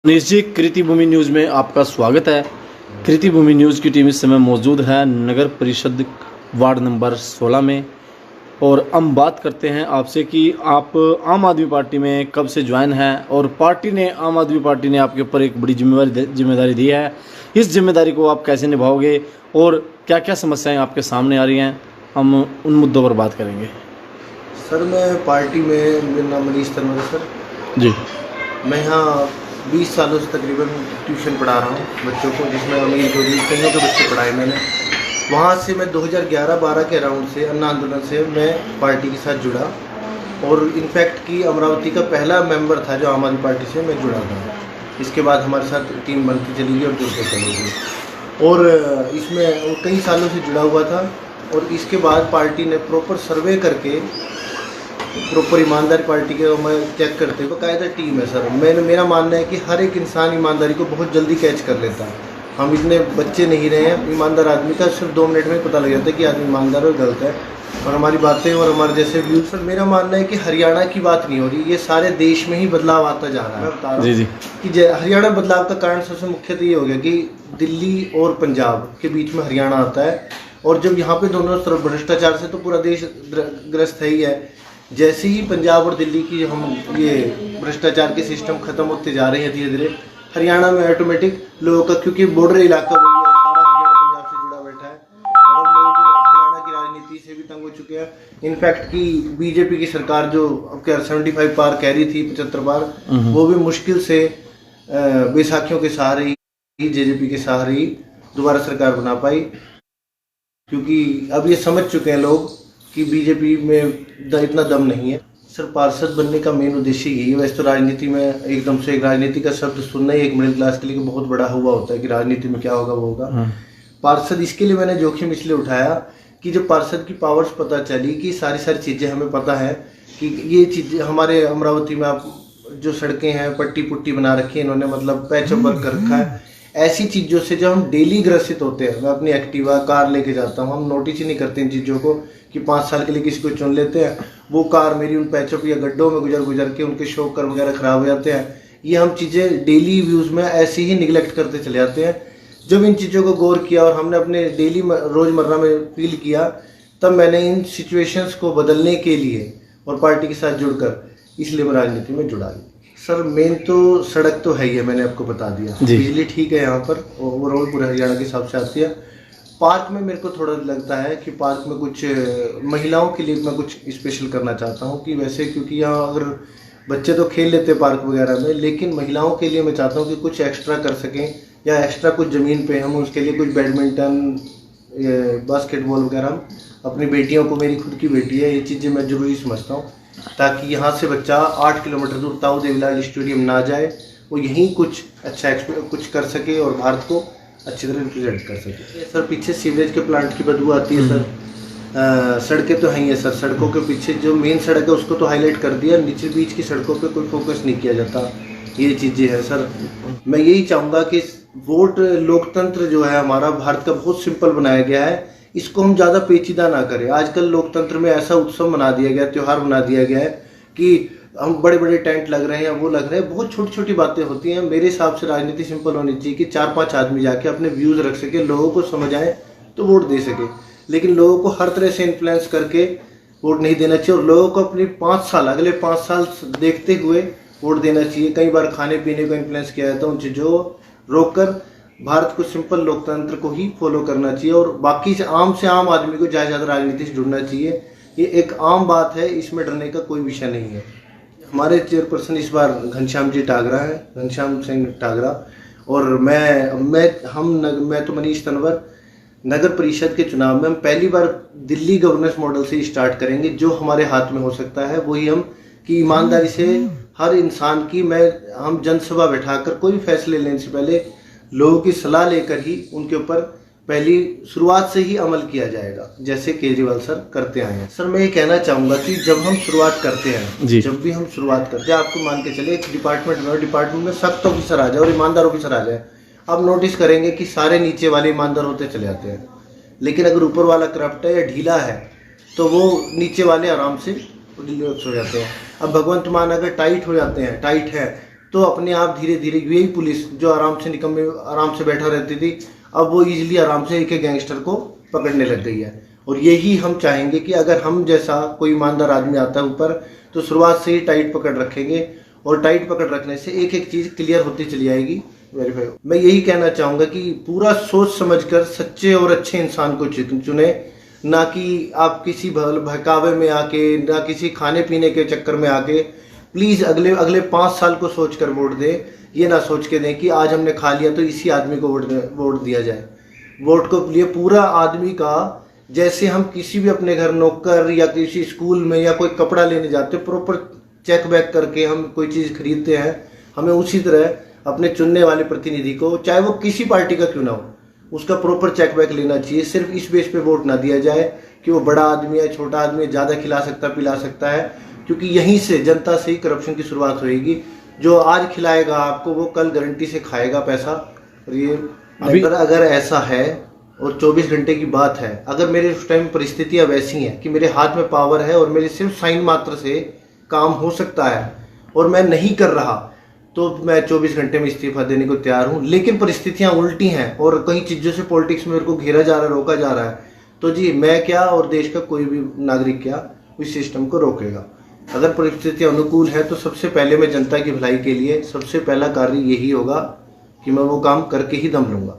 मनीष जी, कृति भूमि news में आपका स्वागत है। कृति भूमि न्यूज़ की टीम इस समय मौजूद है नगर परिषद वार्ड नंबर 16 में और हम बात करते हैं आपसे कि आप आम आदमी पार्टी में कब से ज्वाइन हैं और आम आदमी पार्टी ने आपके ऊपर एक बड़ी जिम्मेदारी दी है। इस जिम्मेदारी को आप कैसे निभाओगे और क्या क्या समस्याएं आपके सामने आ रही हैं, हम उन मुद्दों पर बात करेंगे। सर मैं पार्टी में, मेरा नाम मनीष तनवर है सर जी। मैं यहाँ 20 सालों से तकरीबन ट्यूशन पढ़ा रहा हूँ बच्चों को, जिसमें अमीर गरीब कईयों के बच्चे पढ़ाए मैंने। वहाँ से मैं 2011-12 के अराउंड से अन्ना आंदोलन से मैं पार्टी के साथ जुड़ा और इनफैक्ट कि अमरावती का पहला मेंबर था जो आम आदमी पार्टी से मैं जुड़ा था। इसके बाद हमारे साथ टीम बनती चली गई और जुड़ते चली गई और इसमें कई सालों से जुड़ा हुआ था। और इसके बाद पार्टी ने प्रॉपर सर्वे करके, प्रॉपर ईमानदारी पार्टी के मैं चेक करते हुए बाकायदा टीम है सर। मेरा मानना है कि हर एक इंसान ईमानदारी को बहुत जल्दी कैच कर लेता है। हम इतने बच्चे नहीं रहे हैं, ईमानदार आदमी का सिर्फ 2 मिनट में पता लग जाता है कि आदमी ईमानदार और गलत है। और हमारी बातें और हमारे जैसे व्यूज, सर मेरा मानना है कि हरियाणा की बात नहीं हो रही, ये सारे देश में ही बदलाव आता जा रहा है। मैं बता रहा हूँ कि हरियाणा बदलाव का कारण सबसे मुख्यतः ये हो गया कि दिल्ली और पंजाब के बीच में हरियाणा आता है और जब यहाँ पे दोनों तरफ भ्रष्टाचार से तो पूरा देश ग्रस्त है ही है। जैसे ही पंजाब और दिल्ली की हम ये भ्रष्टाचार के सिस्टम खत्म होते जा रहे हैं धीरे धीरे, हरियाणा में ऑटोमेटिक लोगों का, क्योंकि बॉर्डर इलाका वही है, सारा हरियाणा पंजाब से जुड़ा बैठा है और लोग हरियाणा की राजनीति से भी तंग हो चुके हैं। इनफैक्ट कि बीजेपी की सरकार जो अब 75 पार कह रही थी, 75 पार, वो भी मुश्किल से बैसाखियों के सहारे ही, जेजेपी के सहारे ही दोबारा सरकार बना पाई, क्योंकि अब ये समझ चुके हैं लोग कि बीजेपी में इतना दम नहीं है। सर पार्षद बनने का मेन उद्देश्य यही है। वैसे तो राजनीति में एकदम से एक राजनीति का शब्द सुनना ही एक मिडिल क्लास के लिए बहुत बड़ा हुआ होता है कि राजनीति में क्या होगा वो होगा। पार्षद इसके लिए मैंने जोखिम इसलिए उठाया कि जब पार्षद की पावर्स पता चली कि सारी चीज़ें हमें पता है कि ये चीज़ें हमारे अमरावती में आप जो सड़कें हैं पट्टी पुट्टी बना रखी है इन्होंने, मतलब पैचअप वर्क कर रखा है। ऐसी चीज़ों से जब हम डेली ग्रसित होते हैं, मैं अपनी एक्टिवा कार लेके जाता हूँ, हम नोटिस ही नहीं करते इन चीज़ों को कि 5 साल के लिए किसी को चुन लेते हैं, वो कार मेरी उन पैचअप या गड्ढों में गुजर के उनके शोकर वगैरह खराब हो जाते हैं। ये हम चीज़ें डेली व्यूज़ में ऐसे ही निगलेक्ट करते चले जाते हैं। जब इन चीज़ों को गौर किया और हमने अपने डेली रोज़मर्रा में फील किया, तब मैंने इन सिचुएशंस को बदलने के लिए और पार्टी के साथ जुड़कर इसलिए मैं राजनीति में जुड़ा। सर मेन तो सड़क तो है ही है, मैंने आपको बता दिया। बिजली ठीक है यहाँ पर, ओवरऑल पूरे हरियाणा के हिसाब से आती है। पार्क में मेरे को थोड़ा लगता है कि पार्क में कुछ महिलाओं के लिए मैं कुछ स्पेशल करना चाहता हूँ कि वैसे, क्योंकि यहाँ अगर बच्चे तो खेल लेते हैं पार्क वगैरह में, लेकिन महिलाओं के लिए मैं चाहता हूँ कि कुछ एक्स्ट्रा कर सकें या एक्स्ट्रा कुछ ज़मीन पे हम उसके लिए कुछ बैडमिंटन, बास्केटबॉल वगैरह हम अपनी बेटियों को, मेरी खुद की बेटी है, ये चीज़ें मैं ज़रूरी समझता हूँ ताकि यहाँ से बच्चा 8 किलोमीटर दूर ताऊ देवीलाल स्टेडियम ना जाए, वो यहीं कुछ अच्छा कुछ कर सके और भारत को अच्छी तरह रिप्रेजेंट कर सके। सर पीछे सीवरेज के प्लांट की बदबू आती है सर। सड़कें तो हैं ही है सर, सड़कों के पीछे जो मेन सड़क है उसको तो हाईलाइट कर दिया, नीचे बीच की सड़कों पे कोई फोकस नहीं किया जाता। ये चीज़ें हैं सर। मैं यही चाहूँगा कि वोट लोकतंत्र जो है हमारा भारत का बहुत सिंपल बनाया गया है, इसको हम ज़्यादा पेचीदा ना करें। आजकल लोकतंत्र में ऐसा उत्सव मना दिया गया, त्यौहार बना दिया गया है कि हम बड़े बड़े टेंट लग रहे हैं, वो लग रहे हैं, बहुत छोटी छोटी बातें होती हैं। मेरे हिसाब से राजनीति सिंपल होनी चाहिए कि 4-5 आदमी जाके अपने व्यूज़ रख सके, लोगों को समझ आए तो वोट दे सके। लेकिन लोगों को हर तरह से इन्फ्लुएंस करके वोट नहीं देना चाहिए और लोगों को अपने 5 साल, अगले 5 साल देखते हुए वोट देना चाहिए। कई बार खाने पीने को इन्फ्लुएंस किया जाता है, उन चीज़ों को रोक कर भारत को सिंपल लोकतंत्र को ही फॉलो करना चाहिए और बाकी से आम आदमी को ज़्यादा राजनीति से जुड़ना चाहिए। ये एक आम बात है, इसमें डरने का कोई विषय नहीं है। हमारे चेयरपर्सन इस बार घनश्याम जी टागरा है, घनश्याम सिंह टागरा, और मैं तो मनीष तनवर। नगर परिषद के चुनाव में हम पहली बार दिल्ली गवर्नेंस मॉडल से स्टार्ट करेंगे। जो हमारे हाथ में हो सकता है वही हम, कि ईमानदारी से हर इंसान की हम जनसभा बैठाकर कोई भी फैसले लेने से पहले लोगों की सलाह लेकर ही उनके ऊपर पहली शुरुआत से ही अमल किया जाएगा, जैसे केजरीवाल सर करते आए हैं। सर मैं ये कहना चाहूँगा कि जब हम शुरुआत करते हैं, जब भी हम शुरुआत करते हैं, आपको मान के चले एक डिपार्टमेंट में सख्त ऑफिसर आ जाए और ईमानदार ऑफिसर आ जाए, आप नोटिस करेंगे कि सारे नीचे वाले ईमानदार होते चले जाते हैं। लेकिन अगर ऊपर वाला करप्ट है या ढीला है तो वो नीचे वाले आराम से हो जाते हैं। अब भगवंत मान अगर टाइट हो जाते हैं, टाइट है, तो अपने आप धीरे धीरे यही पुलिस जो आराम से निकम्मे आराम से बैठा रहती थी, अब वो इजीली आराम से एक एक गैंगस्टर को पकड़ने लग गई है। और यही हम चाहेंगे कि अगर हम जैसा कोई ईमानदार आदमी आता है ऊपर, तो शुरुआत से ही टाइट पकड़ रखेंगे, और टाइट पकड़ रखने से एक एक चीज़ क्लियर होती चली आएगी, वेरीफाई। मैं यही कहना चाहूँगा कि पूरा सोच समझकर सच्चे और अच्छे इंसान को चुने, ना कि आप किसी बहकावे में आके, ना किसी खाने पीने के चक्कर में आके। प्लीज़ अगले 5 साल को सोचकर वोट दें, ये ना सोच के दें कि आज हमने खा लिया तो इसी आदमी को वोट दिया जाए। वोट को लिए पूरा आदमी का, जैसे हम किसी भी अपने घर नौकर या किसी स्कूल में या कोई कपड़ा लेने जाते प्रॉपर चेक बैक करके हम कोई चीज़ खरीदते हैं, हमें उसी तरह अपने चुनने वाले प्रतिनिधि को, चाहे वो किसी पार्टी का क्यों ना हो, उसका प्रॉपर चेक बैक लेना चाहिए। सिर्फ इस बेस पे वोट ना दिया जाए कि वो बड़ा आदमी है, छोटा आदमी है, ज़्यादा खिला सकता पिला सकता है, क्योंकि यहीं से जनता से ही करप्शन की शुरुआत होएगी। जो आज खिलाएगा आपको वो कल गारंटी से खाएगा पैसा। और ये अगर ऐसा है, और 24 घंटे की बात है, अगर मेरे उस टाइम परिस्थितियाँ वैसी हैं कि मेरे हाथ में पावर है और मेरे सिर्फ साइन मात्र से काम हो सकता है और मैं नहीं कर रहा, तो मैं 24 घंटे में इस्तीफा देने को तैयार हूँ। लेकिन परिस्थितियाँ उल्टी हैं और कई चीज़ों से पॉलिटिक्स में मेरे को घेरा जा रहा है, रोका जा रहा है, तो जी मैं क्या और देश का कोई भी नागरिक क्या इस सिस्टम को रोकेगा। अगर परिस्थितियाँ अनुकूल है तो सबसे पहले मैं जनता की भलाई के लिए सबसे पहला कार्य यही होगा कि मैं वो काम करके ही दम लूँगा।